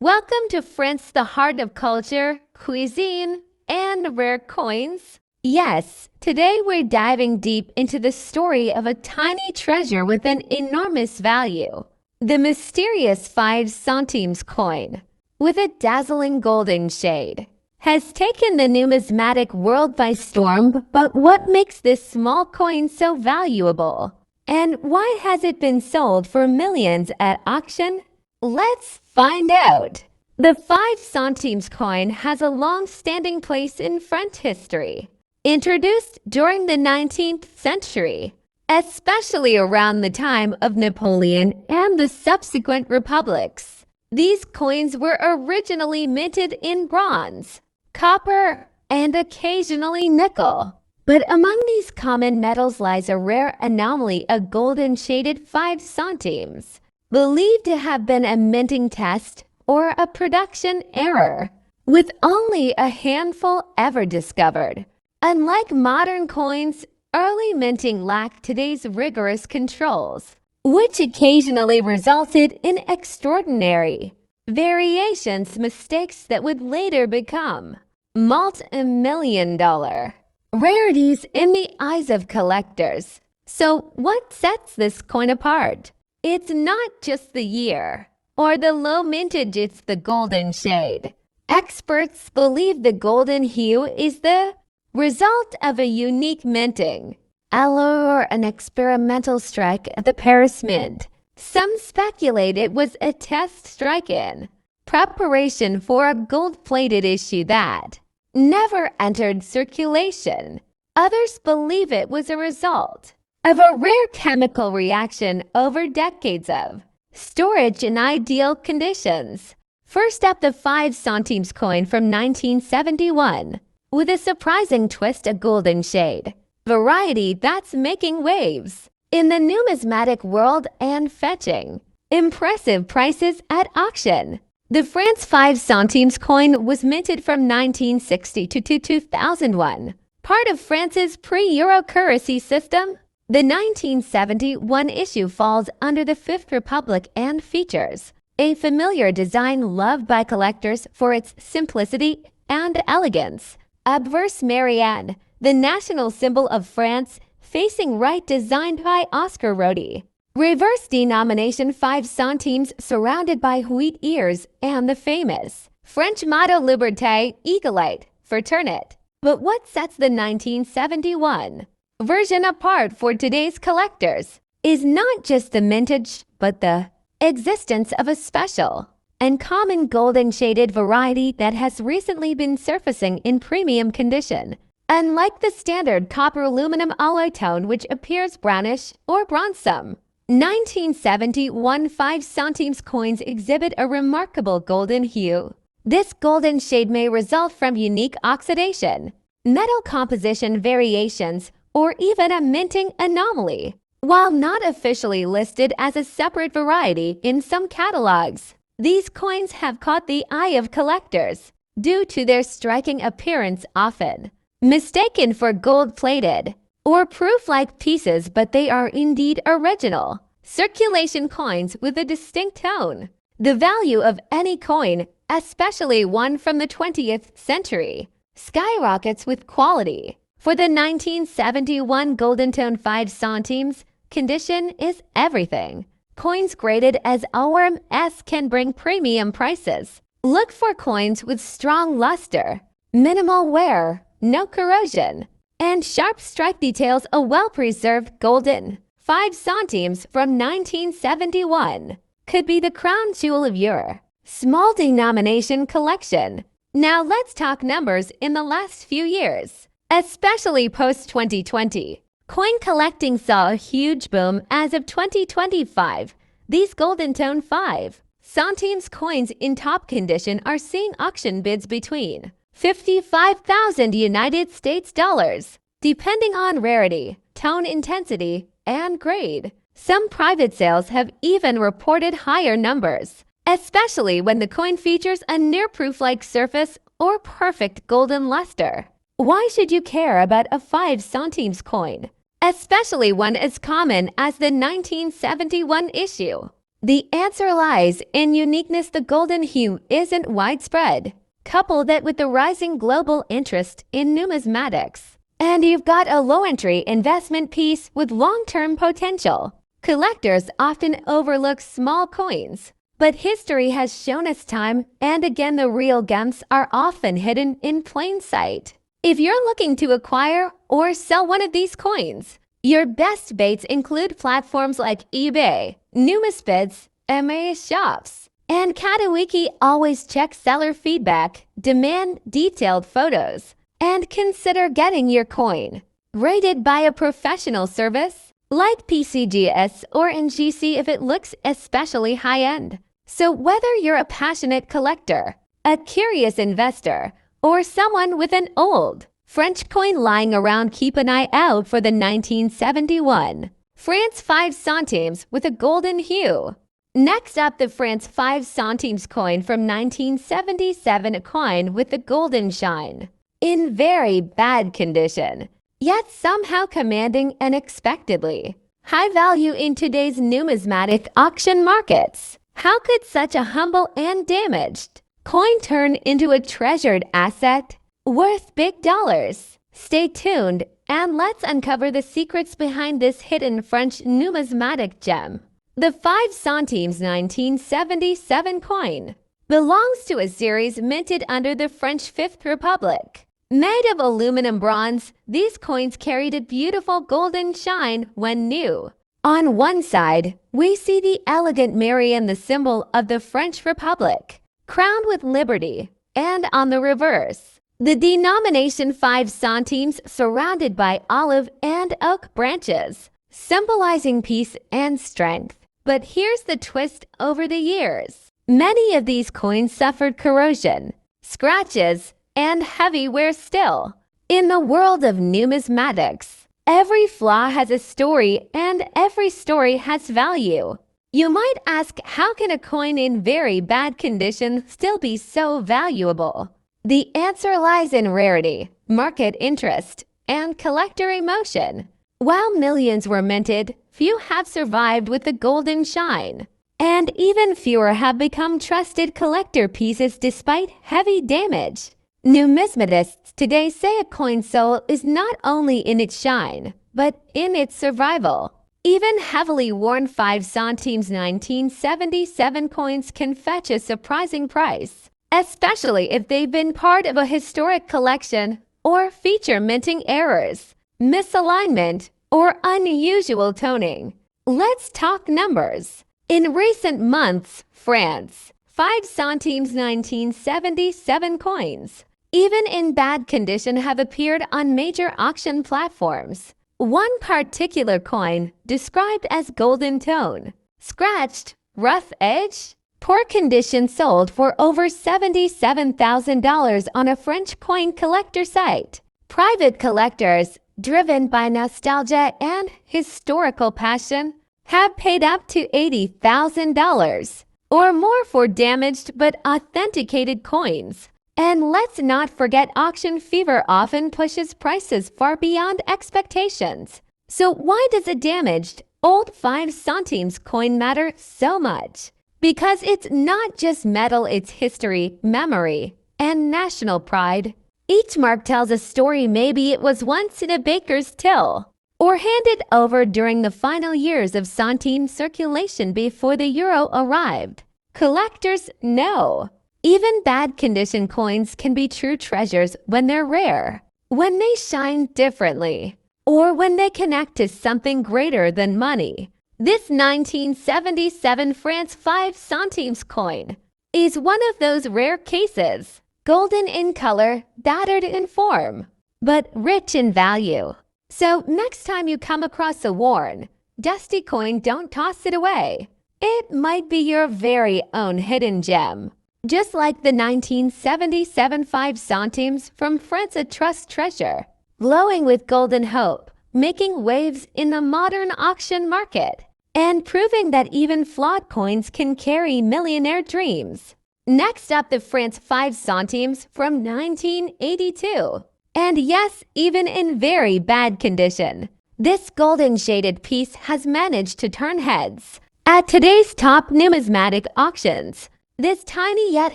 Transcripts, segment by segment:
Welcome to France, the heart of culture, cuisine, and rare coins. Yes, today we're diving deep into the story of a tiny treasure with an enormous value. The mysterious 5 centimes coin, with a dazzling golden shade, has taken the numismatic world by storm. But what makes this small coin so valuable? And why has it been sold for millions at auction? Let's find out. The 5 centimes coin has a long-standing place in French history. Introduced during the 19th century, especially around the time of Napoleon and the subsequent republics. These coins were originally minted in bronze, copper, and occasionally nickel. But among these common metals lies a rare anomaly, a golden shaded 5 centimes, believed to have been a minting test or a production error, with only a handful ever discovered. Unlike modern coins, early minting lacked today's rigorous controls, which occasionally resulted in extraordinary variations, mistakes that would later become multi-million-dollar rarities in the eyes of collectors. So what sets this coin apart? It's not just the year or the low mintage, it's the golden shade. Experts believe the golden hue is the result of a unique minting alloy or an experimental strike at the Paris Mint. Some speculate it was a test strike in preparation for a gold-plated issue that never entered circulation. Others believe it was a result of a rare chemical reaction over decades of storage in ideal conditions. First up, the 5 centimes coin from 1971, with a surprising twist, a golden shade variety that's making waves in the numismatic world and fetching impressive prices at auction. The France 5 centimes coin was minted from 1960 to 2001, part of France's pre-euro currency system. The 1971 issue falls under the Fifth Republic and features a familiar design loved by collectors for its simplicity and elegance. Obverse Marianne, the national symbol of France, facing right, designed by Oscar Rarity. Reverse denomination 5 centimes surrounded by wheat ears and the famous French motto Liberté, Égalité, Fraternité. But what sets the 1971 version apart for today's collectors is not just the mintage, but the existence of a special and common golden shaded variety that has recently been surfacing in premium condition. Unlike the standard copper aluminum alloy tone, which appears brownish or bronzesome, 1971 5 centimes coins exhibit a remarkable golden hue. This golden shade may result from unique oxidation, metal composition variations, or even a minting anomaly. While not officially listed as a separate variety in some catalogs, these coins have caught the eye of collectors due to their striking appearance, often mistaken for gold-plated or proof-like pieces, but they are indeed original circulation coins with a distinct tone. The value of any coin, especially one from the 20th century, skyrockets with quality. For the 1971 golden tone 5 centimes, condition is everything. Coins graded as ORM-S can bring premium prices. Look for coins with strong luster, minimal wear, no corrosion, and sharp strike details. A well-preserved golden 5 centimes from 1971 could be the crown jewel of your small denomination collection. Now let's talk numbers in the last few years, especially post-2020. Coin collecting saw a huge boom as of 2025. These golden tone 5 centimes coins in top condition are seeing auction bids between $55,000 United States dollars, depending on rarity, tone intensity, and grade. Some private sales have even reported higher numbers, especially when the coin features a near-proof-like surface or perfect golden luster. Why should you care about a 5 centimes coin, especially one as common as the 1971 issue? The answer lies in uniqueness. The golden hue isn't widespread. Couple that with the rising global interest in numismatics, and you've got a low-entry investment piece with long-term potential. Collectors often overlook small coins, but history has shown us time and again the real gems are often hidden in plain sight. If you're looking to acquire or sell one of these coins, your best baits include platforms like eBay, Numisbits, MA Shops, and Katawiki. Always check seller feedback, demand detailed photos, and consider getting your coin rated by a professional service like PCGS or NGC if it looks especially high-end. So whether you're a passionate collector, a curious investor, or someone with an old French coin lying around, keep an eye out for the 1971 France 5 centimes with a golden hue. Next up, the France 5 centimes coin from 1977, a coin with a golden shine. In very bad condition, yet somehow commanding unexpectedly high value in today's numismatic auction markets. How could such a humble and damaged coin turn into a treasured asset worth big dollars? Stay tuned and let's uncover the secrets behind this hidden French numismatic gem. The 5 centimes 1977 coin belongs to a series minted under the French Fifth Republic. Made of aluminum bronze, these coins carried a beautiful golden shine when new. On one side, we see the elegant Marion, the symbol of the French Republic, crowned with liberty, and on the reverse, the denomination 5 centimes surrounded by olive and oak branches, symbolizing peace and strength. But here's the twist: over the years, many of these coins suffered corrosion, scratches, and heavy wear still. In the world of numismatics, every flaw has a story and every story has value. You might ask, how can a coin in very bad condition still be so valuable? The answer lies in rarity, market interest, and collector emotion. While millions were minted, few have survived with the golden shine, and even fewer have become trusted collector pieces despite heavy damage. Numismatists today say a coin's soul is not only in its shine, but in its survival. Even heavily worn 5 centimes 1977 coins can fetch a surprising price, especially if they've been part of a historic collection or feature minting errors, misalignment, or unusual toning. Let's talk numbers. In recent months, France, 5 centimes 1977 coins, even in bad condition, have appeared on major auction platforms. One particular coin, described as golden tone, scratched, rough edge, poor condition, sold for over $77,000 on a French coin collector site. Private collectors, driven by nostalgia and historical passion, have paid up to $80,000 or more for damaged but authenticated coins. And let's not forget, auction fever often pushes prices far beyond expectations. So why does a damaged, old 5 centimes coin matter so much? Because it's not just metal, it's history, memory, and national pride. Each mark tells a story. Maybe it was once in a baker's till, or handed over during the final years of centime circulation before the euro arrived. Collectors know even bad condition coins can be true treasures when they're rare, when they shine differently, or when they connect to something greater than money. This 1977 France 5 centimes coin is one of those rare cases. Golden in color, battered in form, but rich in value. So next time you come across a worn, dusty coin, don't toss it away. It might be your very own hidden gem. Just like the 1977 5 centimes from France, a trust treasure, glowing with golden hope, making waves in the modern auction market, and proving that even flawed coins can carry millionaire dreams. Next up, the France 5 centimes from 1982. And yes, even in very bad condition, this golden shaded piece has managed to turn heads. At today's top numismatic auctions, this tiny yet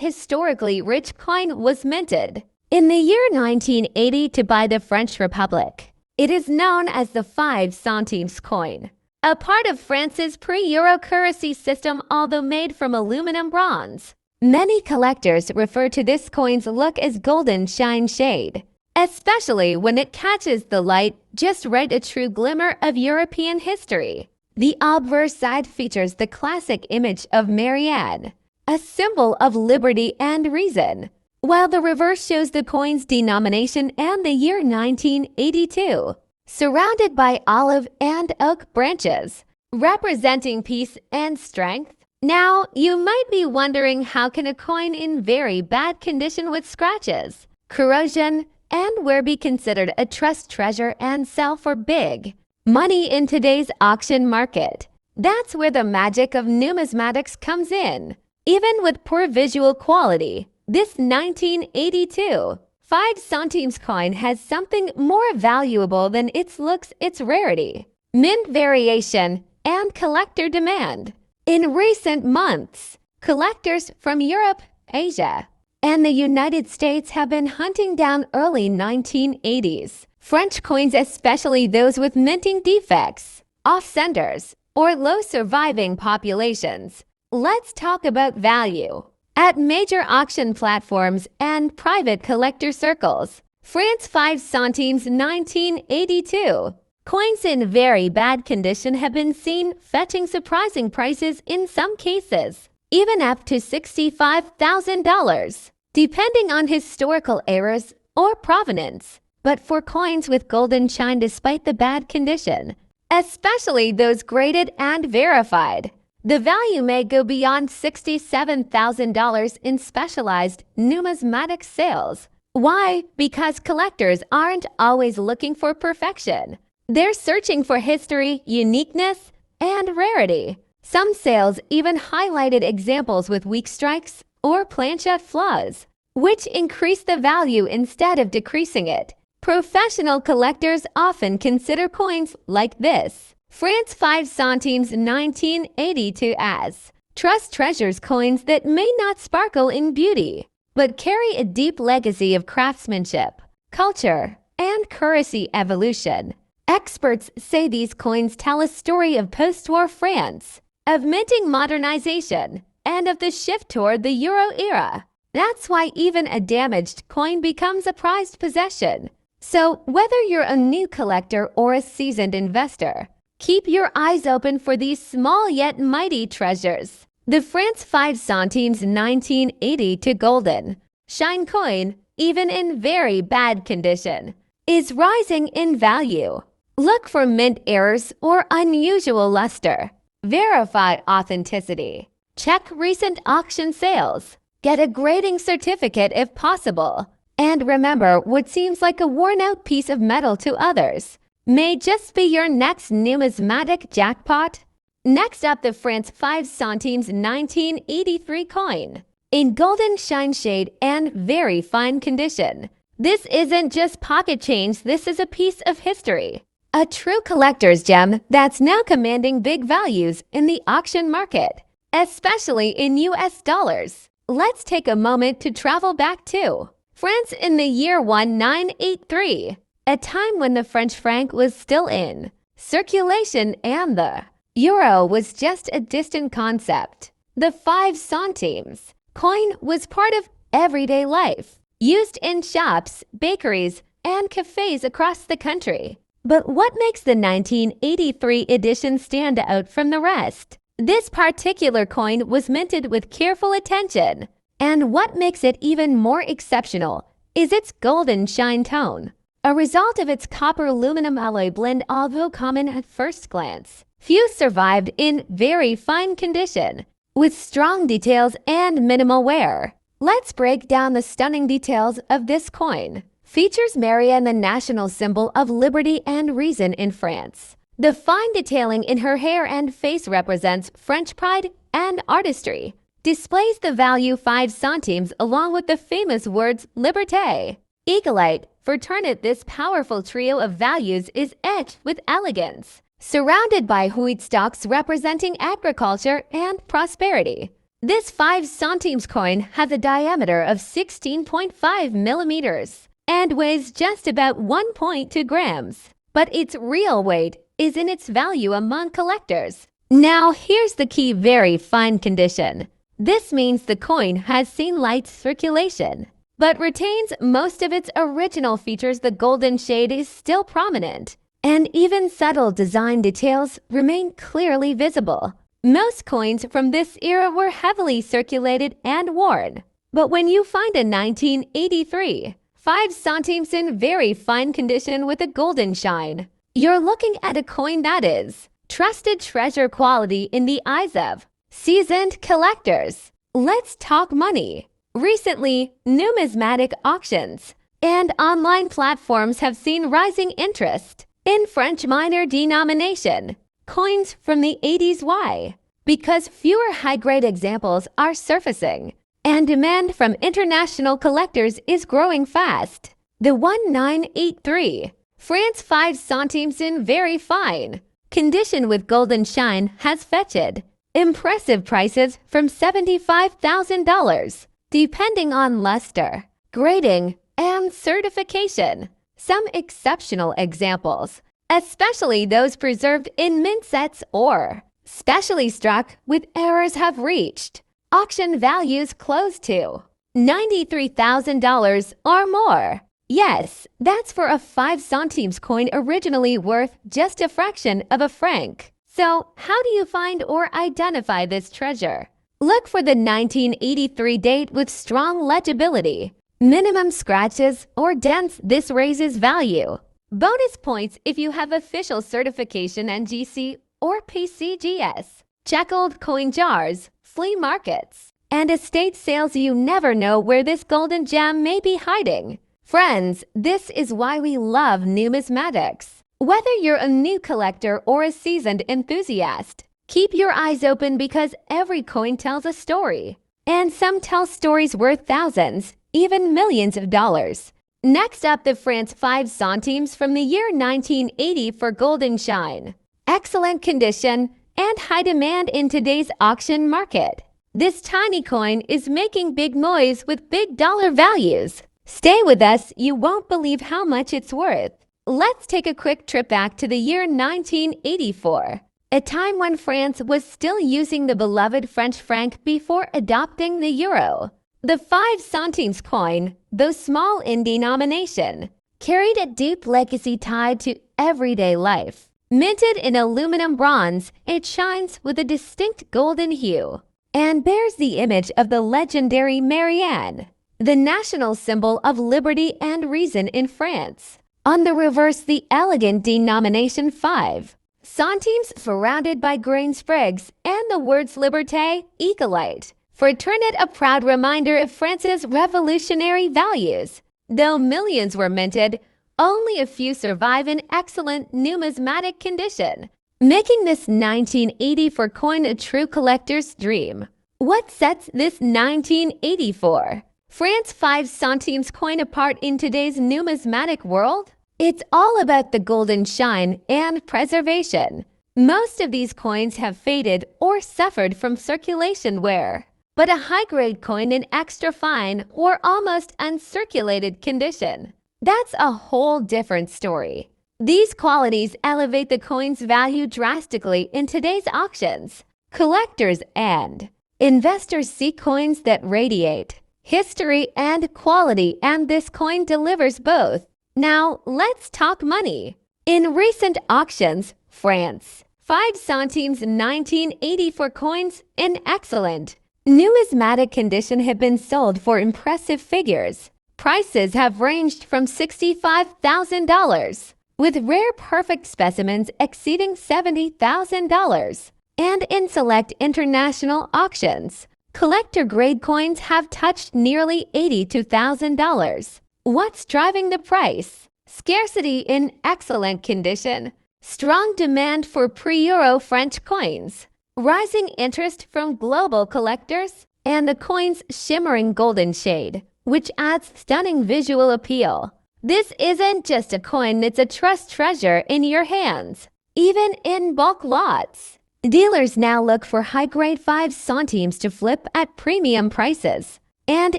historically rich coin was minted in the year 1980 to buy the French Republic. It is known as the 5 centimes coin, a part of France's pre-euro currency system, although made from aluminum bronze. Many collectors refer to this coin's look as golden shine shade, especially when it catches the light just right, a true glimmer of European history. The obverse side features the classic image of Marianne, a symbol of liberty and reason, while the reverse shows the coin's denomination and the year 1982, surrounded by olive and oak branches, representing peace and strength. Now, you might be wondering, how can a coin in very bad condition with scratches, corrosion, and wear be considered a trust treasure and sell for big money in today's auction market? That's where the magic of numismatics comes in. Even with poor visual quality, this 1982 5 centimes coin has something more valuable than its looks: its rarity, mint variation, and collector demand. In recent months, collectors from Europe, Asia, and the United States have been hunting down early 1980s French coins, especially those with minting defects, off-centers, or low surviving populations. Let's talk about value. At major auction platforms and private collector circles, France 5 centimes 1982 coins in very bad condition have been seen fetching surprising prices, in some cases even up to $65,000, depending on historical eras or provenance. But for coins with golden shine despite the bad condition, especially those graded and verified, the value may go beyond $67,000 in specialized numismatic sales. Why? Because collectors aren't always looking for perfection. They're searching for history, uniqueness, and rarity. Some sales even highlighted examples with weak strikes or planchette flaws, which increase the value instead of decreasing it. Professional collectors often consider coins like this France 5 centimes 1982 as trust treasures, coins that may not sparkle in beauty, but carry a deep legacy of craftsmanship, culture, and currency evolution. Experts say these coins tell a story of post-war France, of minting modernization, and of the shift toward the Euro era. That's why even a damaged coin becomes a prized possession. So, whether you're a new collector or a seasoned investor, keep your eyes open for these small yet mighty treasures. The France 5 centimes 1982 golden shine coin, even in very bad condition, is rising in value. Look for mint errors or unusual luster. Verify authenticity. Check recent auction sales. Get a grading certificate if possible. And remember, what seems like a worn-out piece of metal to others may just be your next numismatic jackpot. Next up, the France 5 centimes 1983 coin in golden shine shade and very fine condition. This isn't just pocket change, this is a piece of history. A true collector's gem that's now commanding big values in the auction market, especially in US dollars. Let's take a moment to travel back to France in the year 1983, a time when the French franc was still in circulation and the euro was just a distant concept. The 5 centimes coin was part of everyday life, used in shops, bakeries, and cafes across the country. But what makes the 1983 edition stand out from the rest? This particular coin was minted with careful attention. And what makes it even more exceptional is its golden shine tone, a result of its copper-aluminum alloy blend. Although common at first glance, few survived in very fine condition, with strong details and minimal wear. Let's break down the stunning details of this coin. Features Marianne, the national symbol of liberty and reason in France. The fine detailing in her hair and face represents French pride and artistry. Displays the value 5 centimes along with the famous words Liberté, Eagle-eyed, Fraternite. This powerful trio of values is etched with elegance, surrounded by wheat stalks representing agriculture and prosperity. This 5 centimes coin has a diameter of 16.5 millimeters and weighs just about 1.2 grams. But its real weight is in its value among collectors. Now, here's the key: very fine condition. This means the coin has seen light circulation, but retains most of its original features. The golden shade is still prominent, and even subtle design details remain clearly visible. Most coins from this era were heavily circulated and worn. But when you find a 1983 5 centimes in very fine condition with a golden shine, you're looking at a coin that is trusted treasure quality in the eyes of seasoned collectors. Let's talk money. Recently, numismatic auctions and online platforms have seen rising interest in French minor denomination coins from the 80s. Why? Because fewer high-grade examples are surfacing, and demand from international collectors is growing fast. The 1983 France 5 centimes in very fine condition with golden shine has fetched impressive prices from $75,000, depending on luster, grading, and certification. Some exceptional examples, especially those preserved in mint sets or specially struck with errors, have reached auction values close to $93,000 or more. Yes, that's for a 5 centimes coin originally worth just a fraction of a franc. So, how do you find or identify this treasure? Look for the 1983 date with strong legibility, minimum scratches or dents. This raises value. Bonus points if you have official certification NGC or PCGS. Check old coin jars, flea markets, and estate sales. You never know where this golden gem may be hiding. Friends, this is why we love numismatics. Whether you're a new collector or a seasoned enthusiast, keep your eyes open because every coin tells a story. And some tell stories worth thousands, even millions of dollars. Next up, the France 5 centimes from the year 1980 for golden shine. Excellent condition and high demand in today's auction market. This tiny coin is making big noise with big dollar values. Stay with us, you won't believe how much it's worth. Let's take a quick trip back to the year 1984, a time when France was still using the beloved French franc before adopting the euro. The 5 centimes coin, though small in denomination, carried a deep legacy tied to everyday life. Minted in aluminum bronze, it shines with a distinct golden hue and bears the image of the legendary Marianne, the national symbol of liberty and reason in France. On the reverse, the elegant denomination 5 centimes surrounded by green sprigs and the words Liberté, Égalité, Fraternité, a proud reminder of France's revolutionary values. Though millions were minted, only a few survive in excellent numismatic condition, making this 1984 coin a true collector's dream. What sets this 1984 France 5 centimes coin apart in today's numismatic world? It's all about the golden shine and preservation. Most of these coins have faded or suffered from circulation wear, but a high-grade coin in extra fine or almost uncirculated condition, that's a whole different story. These qualities elevate the coin's value drastically in today's auctions. Collectors and investors seek coins that radiate history and quality, and this coin delivers both. Now, let's talk money. In recent auctions, France 5 centimes 1984 coins in excellent numismatic condition have been sold for impressive figures. Prices have ranged from $65,000, with rare perfect specimens exceeding $70,000. And in select international auctions, collector-grade coins have touched nearly $82,000. What's driving the price? Scarcity in excellent condition, strong demand for pre-Euro French coins, rising interest from global collectors, and the coin's shimmering golden shade, which adds stunning visual appeal. This isn't just a coin, it's a trust treasure in your hands. even in bulk lots. Dealers now look for high-grade 5 centimes to flip at premium prices. And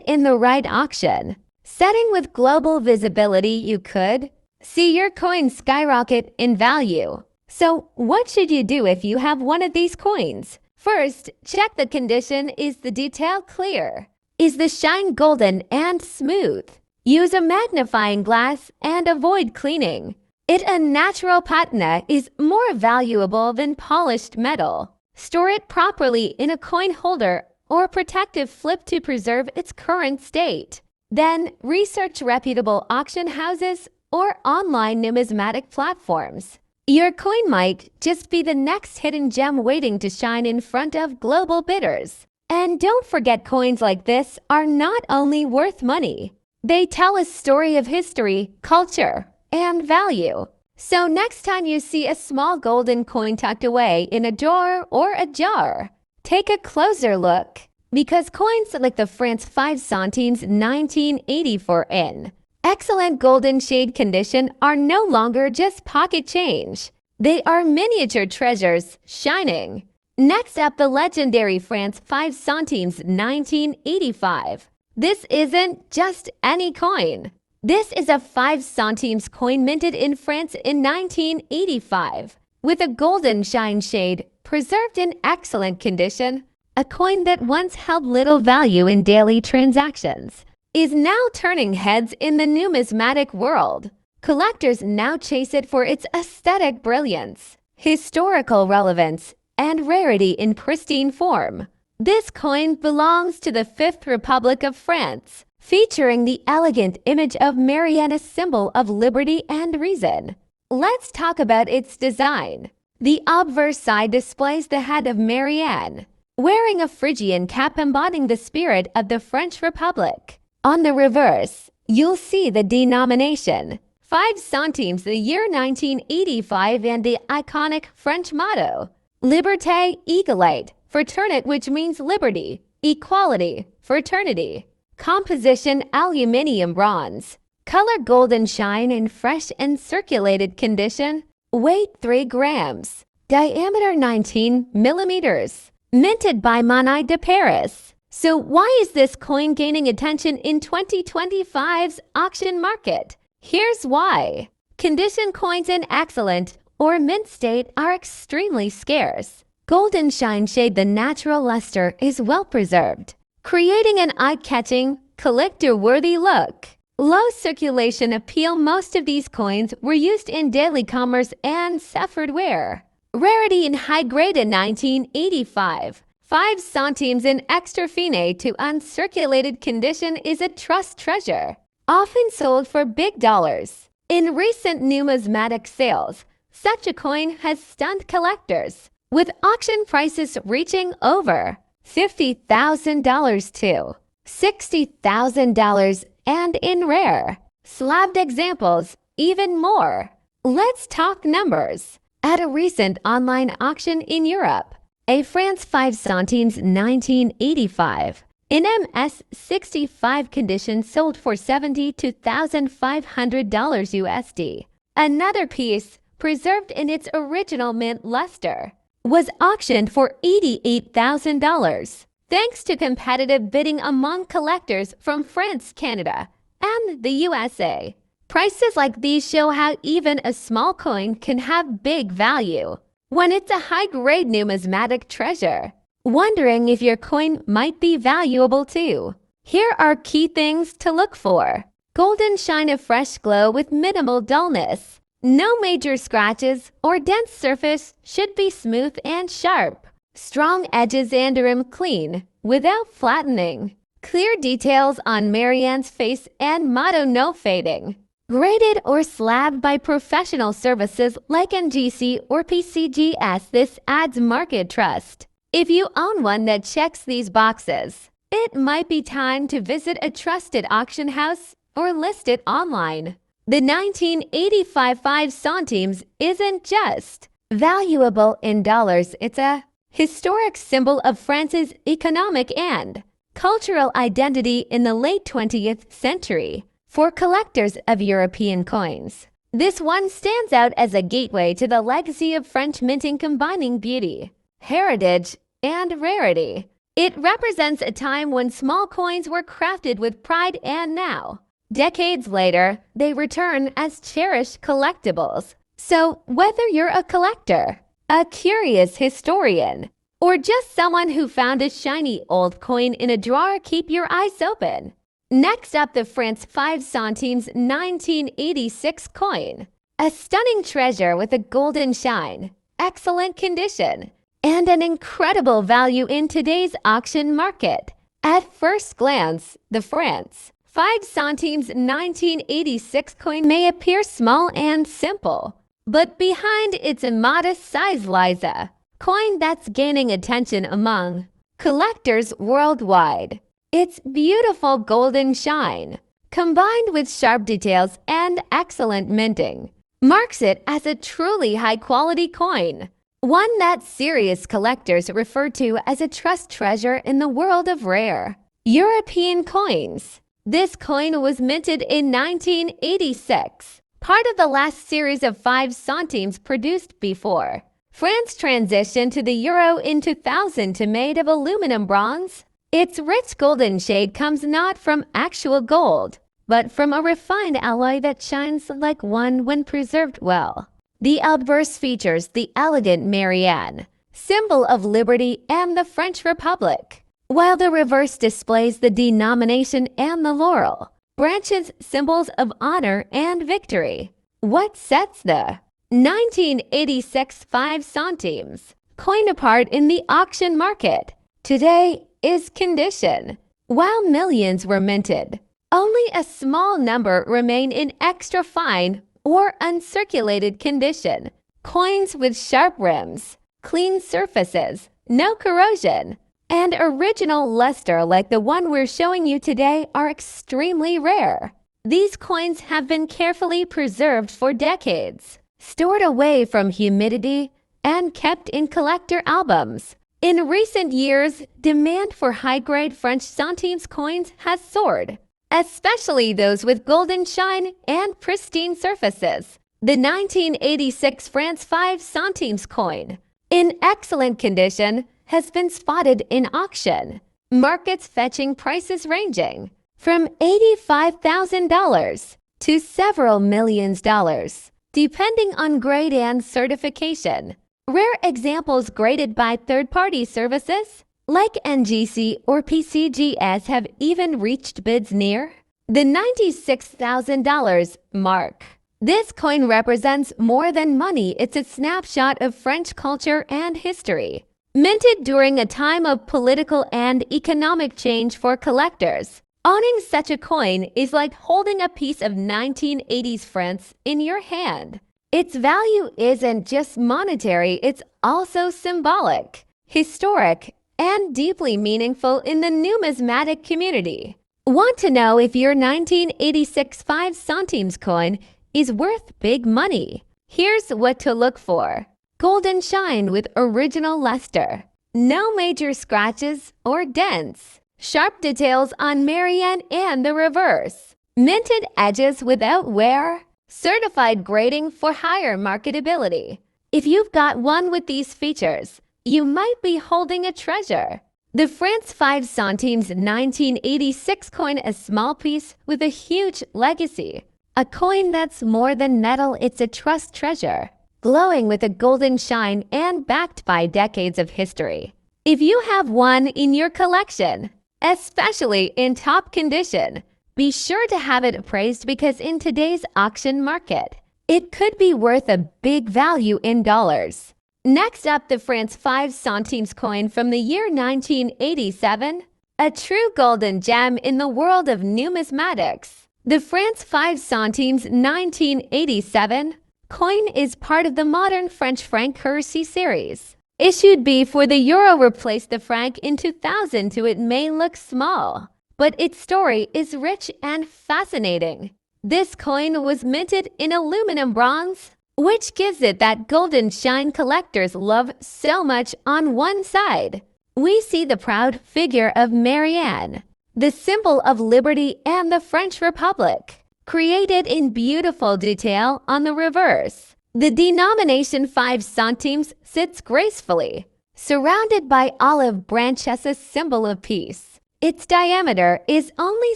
in the right auction setting with global visibility, you could see your coin skyrocket in value. So what should you do if you have one of these coins? First, check the condition. Is the detail clear? Is the shine golden and smooth? Use a magnifying glass and avoid cleaning. It a natural patina is more valuable than polished metal. Store it properly in a coin holder or protective flip to preserve its current state. Then research reputable auction houses or online numismatic platforms. Your coin might just be the next hidden gem waiting to shine in front of global bidders. And don't forget, coins like this are not only worth money, they tell a story of history, culture, and value. So next time you see a small golden coin tucked away in a drawer or a jar, take a closer look, because coins like the France 5 centimes 1984 in excellent golden shade condition are no longer just pocket change. They are miniature treasures shining. Next up, the legendary France 5 centimes 1985. This isn't just any coin. This is a 5 centimes coin minted in France in 1985 with a golden shine shade preserved in excellent condition. A coin that once held little value in daily transactions is now turning heads in the numismatic world. Collectors now chase it for its aesthetic brilliance, historical relevance, and rarity in pristine form. This coin belongs to the Fifth Republic of France, featuring the elegant image of Marianne, a symbol of liberty and reason. Let's talk about its design. The obverse side displays the head of Marianne, wearing a Phrygian cap embodying the spirit of the French Republic. On the reverse, you'll see the denomination, 5 centimes, the year 1985, and the iconic French motto, Liberté, Égalité, Fraternité, which means liberty, equality, fraternity. Composition aluminium bronze. Color golden shine in fresh and circulated condition. Weight 3 grams. Diameter 19 millimeters. Minted by Monet de Paris. So why is this coin gaining attention in 2025's auction market? Here's why. Condition coins in excellent or mint state are extremely scarce. Golden shine shade, the natural luster, is well preserved, creating an eye-catching, collector-worthy look. Low circulation appeal. Most of these coins were used in daily commerce and suffered wear. Rarity in high grade in 1985. 5 centimes in extra fine to uncirculated condition is a trust treasure, often sold for big dollars. In recent numismatic sales, such a coin has stunned collectors, with auction prices reaching over $50,000 to $60,000, and in rare, slabbed examples, even more. Let's talk numbers. At a recent online auction in Europe, a France 5 centimes 1985 in MS65 condition sold for $72,500 USD. Another piece, preserved in its original mint luster, was auctioned for $88,000. Thanks to competitive bidding among collectors from France, Canada, and the USA. Prices like these show how even a small coin can have big value when it's a high-grade numismatic treasure. Wondering if your coin might be valuable too? Here are key things to look for. Golden shine, a fresh glow with minimal dullness. No major scratches or dense surface, should be smooth and sharp. Strong edges and rim clean, without flattening. Clear details on Marianne's face and motto, no fading. Graded or slabbed by professional services like NGC or PCGS, this adds market trust. If you own one that checks these boxes, it might be time to visit a trusted auction house or list it online. The 1985 5 centimes isn't just valuable in dollars, it's a historic symbol of France's economic and cultural identity in the late 20th century. For collectors of European coins, This one stands out as a gateway to the legacy of French minting combining beauty, heritage, and rarity. It represents a time when small coins were crafted with pride, and now, decades later, they return as cherished collectibles. So, whether you're a collector, a curious historian, or just someone who found a shiny old coin in a drawer, keep your eyes open. Next up, the France 5 centimes 1986 coin. A stunning treasure with a golden shine, excellent condition, and an incredible value in today's auction market. At first glance, the France 5 centimes 1986 coin may appear small and simple, but behind its modest size lies a coin that's gaining attention among collectors worldwide. Its beautiful golden shine, combined with sharp details and excellent minting, marks it as a truly high-quality coin, one that serious collectors refer to as a trust treasure in the world of rare European coins. This coin was minted in 1986, part of the last series of 5 centimes produced before France transitioned to the euro in 2000 to made of aluminum bronze. Its rich golden shade comes not from actual gold, but from a refined alloy that shines like one when preserved well. The obverse features the elegant Marianne, symbol of liberty and the French Republic, while the reverse displays the denomination and the laurel, branches symbols of honor and victory. What sets the 1986 5 centimes coin apart in the auction market today is condition. While millions were minted, only a small number remain in extra fine or uncirculated condition. Coins with sharp rims, clean surfaces, no corrosion, and original luster like the one we're showing you today are extremely rare. These coins have been carefully preserved for decades, stored away from humidity, and kept in collector albums. In recent years, demand for high-grade French centimes coins has soared, especially those with golden shine and pristine surfaces. The 1986 France 5 centimes coin, in excellent condition, has been spotted in auction, markets fetching prices ranging from $85,000 to several millions dollars, depending on grade and certification. Rare examples graded by third-party services like NGC or PCGS have even reached bids near the $96,000 mark. This coin represents more than money. It's a snapshot of French culture and history, minted during a time of political and economic change for collectors. Owning such a coin is like holding a piece of 1980s France in your hand. Its value isn't just monetary, it's also symbolic, historic, and deeply meaningful in the numismatic community. Want to know if your 1986 5 centimes coin is worth big money? Here's what to look for. Golden shine with original luster. No major scratches or dents. Sharp details on Marianne and the reverse. Minted edges without wear. Certified grading for higher marketability. If you've got one with these features, you might be holding a treasure. The France 5 centimes 1986 coin, a small piece with a huge legacy. A coin that's more than metal, it's a trust treasure, glowing with a golden shine and backed by decades of history. If you have one in your collection, especially in top condition, be sure to have it appraised because in today's auction market, it could be worth a big value in dollars. Next up, the France 5 centimes coin from the year 1987, a true golden gem in the world of numismatics. The France 5 centimes 1987 coin is part of the modern French franc currency series. Issued before the euro replaced the franc in 2000, it may look small, but its story is rich and fascinating. This coin was minted in aluminum bronze, which gives it that golden shine collectors love so much. On one side, we see the proud figure of Marianne, the symbol of liberty and the French Republic, created in beautiful detail on the reverse. The denomination 5 centimes sits gracefully, surrounded by olive branch as a symbol of peace. Its diameter is only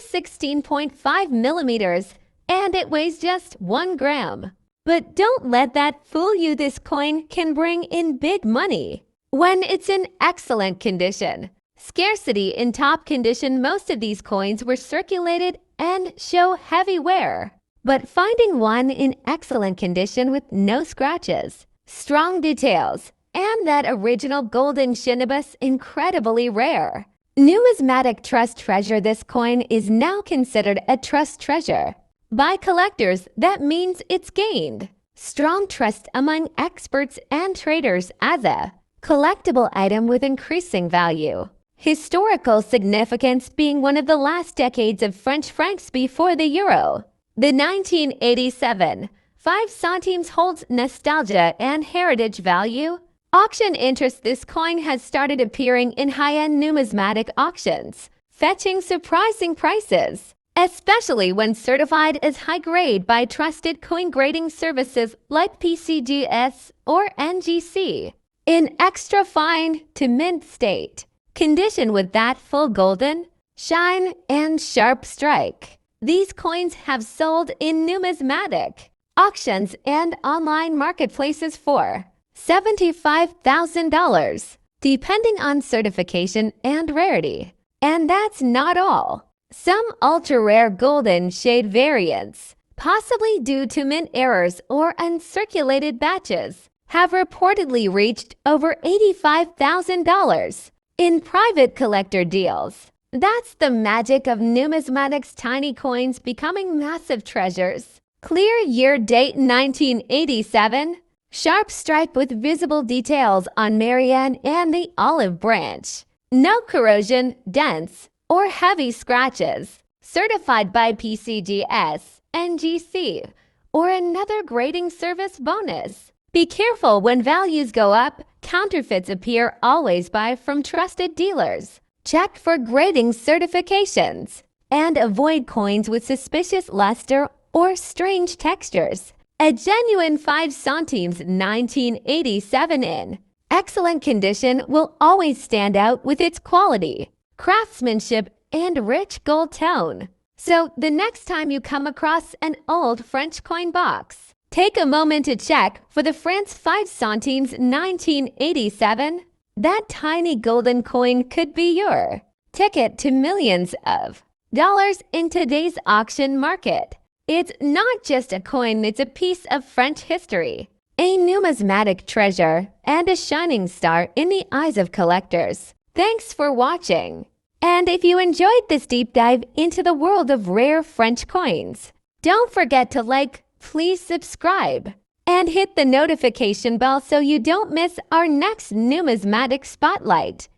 16.5 millimeters and it weighs just 1 gram. But don't let that fool you. This coin can bring in big money when it's in excellent condition. Scarcity in top condition, most of these coins were circulated and show heavy wear. But finding one in excellent condition with no scratches, strong details, and that original golden shinibus incredibly rare. Numismatic Trust Treasure. This coin is now considered a trust treasure. By collectors, that means it's gained strong trust among experts and traders as a collectible item with increasing value. Historical significance being one of the last decades of French francs before the euro. The 1987 5 centimes holds nostalgia and heritage value. Auction interest. This coin has started appearing in high-end numismatic auctions, fetching surprising prices, especially when certified as high-grade by trusted coin grading services like PCGS or NGC. In extra fine to mint state condition with that full golden shine and sharp strike. These coins have sold in numismatic auctions and online marketplaces for $75,000, depending on certification and rarity. And that's not all. Some ultra-rare golden shade variants, possibly due to mint errors or uncirculated batches, have reportedly reached over $85,000 in private collector deals. That's the magic of numismatics, tiny coins becoming massive treasures. Clear year date 1987. Sharp stripe with visible details on Marianne and the olive branch. No corrosion, dents, or heavy scratches. Certified by PCGS, NGC, or another grading service bonus. Be careful when values go up. Counterfeits appear. Always buy from trusted dealers. Check for grading certifications. And avoid coins with suspicious luster or strange textures. A genuine 5 centimes 1987 in excellent condition will always stand out with its quality, craftsmanship, and rich gold tone. So the next time you come across an old French coin box, take a moment to check for the France 5 centimes 1987. That tiny golden coin could be your ticket to millions of dollars in today's auction market. It's not just a coin, it's a piece of French history, a numismatic treasure, and a shining star in the eyes of collectors. Thanks for watching. And if you enjoyed this deep dive into the world of rare French coins, don't forget to like, please subscribe, and hit the notification bell so you don't miss our next numismatic spotlight.